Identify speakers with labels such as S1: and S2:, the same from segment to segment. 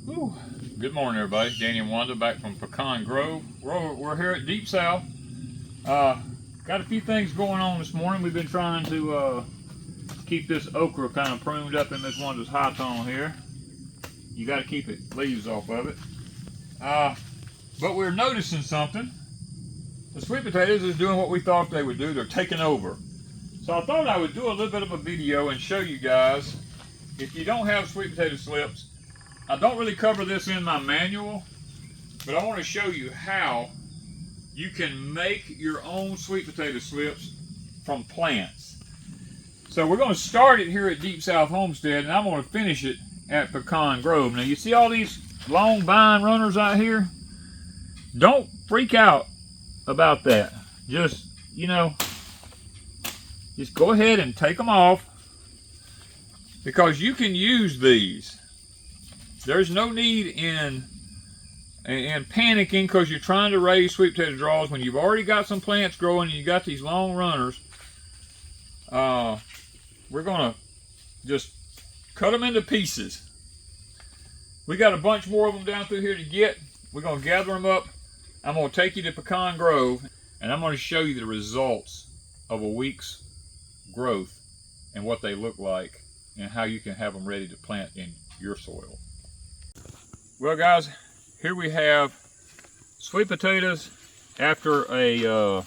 S1: Whew. Good morning, everybody. Danny and Wanda back from Pecan Grove. We're here at Deepsouth. Got a few things going on this morning. We've been trying to keep this okra kind of pruned up in this Wanda's high tone here. You got to keep it leaves off of it. But we're noticing something. The sweet potatoes is doing what we thought they would do. They're taking over. So I thought I would do a little bit of a video and show you guys, if you don't have sweet potato slips, I don't really cover this in my manual, but I want to show you how you can make your own sweet potato slips from plants. So we're going to start it here at Deepsouth Homestead, and I'm going to finish it at Pecan Grove. Now you see all these long vine runners out here? Don't freak out about that. Just, just go ahead and take them off, because you can use these. There's no need in panicking because you're trying to raise sweet potato draws when you've already got some plants growing and you got these long runners. We're going to just cut them into pieces. We got a bunch more of them down through here to get. We're going to gather them up. I'm going to take you to Pecan Grove and I'm going to show you the results of a week's growth and what they look like and how you can have them ready to plant in your soil. Well, guys, here we have sweet potatoes after a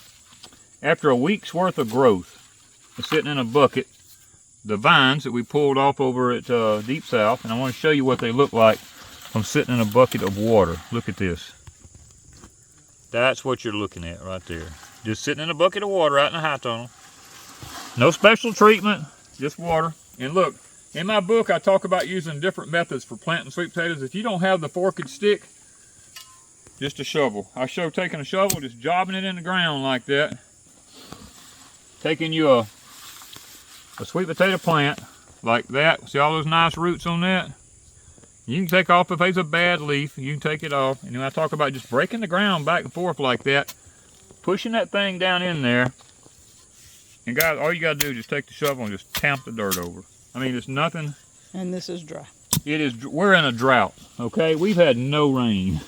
S1: week's worth of growth. They're sitting in a bucket. The vines that we pulled off over at Deepsouth, and I want to show you what they look like from sitting in a bucket of water. Look at this. That's what you're looking at right there. Just sitting in a bucket of water out in the high tunnel. No special treatment, just water. And look, in my book, I talk about using different methods for planting sweet potatoes. If you don't have the forked stick, just a shovel. I show taking a shovel, just jobbing it in the ground like that. Taking you a sweet potato plant like that. See all those nice roots on that? You can take off if there's a bad leaf, you can take it off. And then I talk about just breaking the ground back and forth like that, pushing that thing down in there. And guys, all you gotta do is just take the shovel and just tamp the dirt over. I mean, it's nothing.
S2: And this is dry.
S1: It is. We're in a drought, okay? We've had no rain.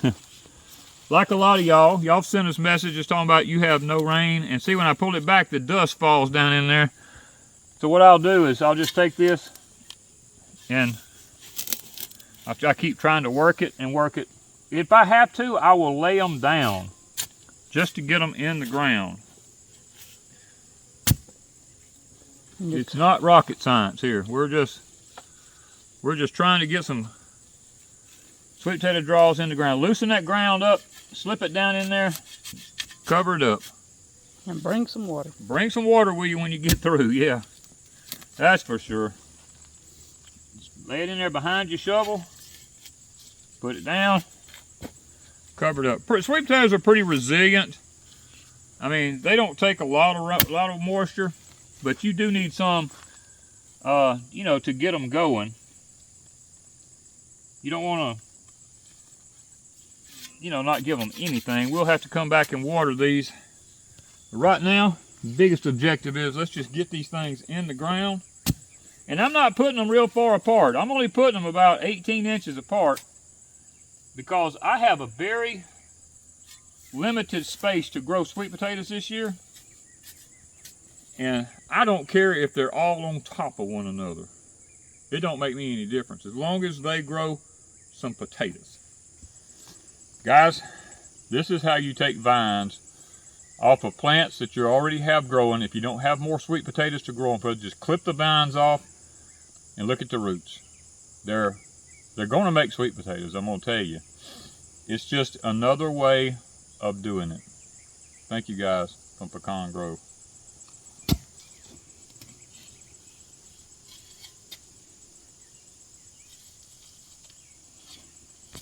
S1: Like a lot of y'all sent us messages talking about you have no rain. And see, when I pull it back, the dust falls down in there. So what I'll do is I'll just take this and I keep trying to work it and work it. If I have to, I will lay them down just to get them in the ground. It's not rocket science here. We're just trying to get some sweet potato draws in the ground. Loosen that ground up, slip it down in there, cover it up.
S2: And bring some water.
S1: Bring some water with you when you get through, yeah. That's for sure. Just lay it in there behind your shovel, put it down, cover it up. Sweet potatoes are pretty resilient. I mean, they don't take a lot of moisture. But you do need some, to get them going. You don't want to, not give them anything. We'll have to come back and water these. But right now, the biggest objective is let's just get these things in the ground. And I'm not putting them real far apart. I'm only putting them about 18 inches apart because I have a very limited space to grow sweet potatoes this year. And I don't care if they're all on top of one another. It don't make me any difference as long as they grow some potatoes. Guys, this is how you take vines off of plants that you already have growing. If you don't have more sweet potatoes to grow on, just clip the vines off and look at the roots. They're going to make sweet potatoes, I'm going to tell you. It's just another way of doing it. Thank you guys from Pecan Grove.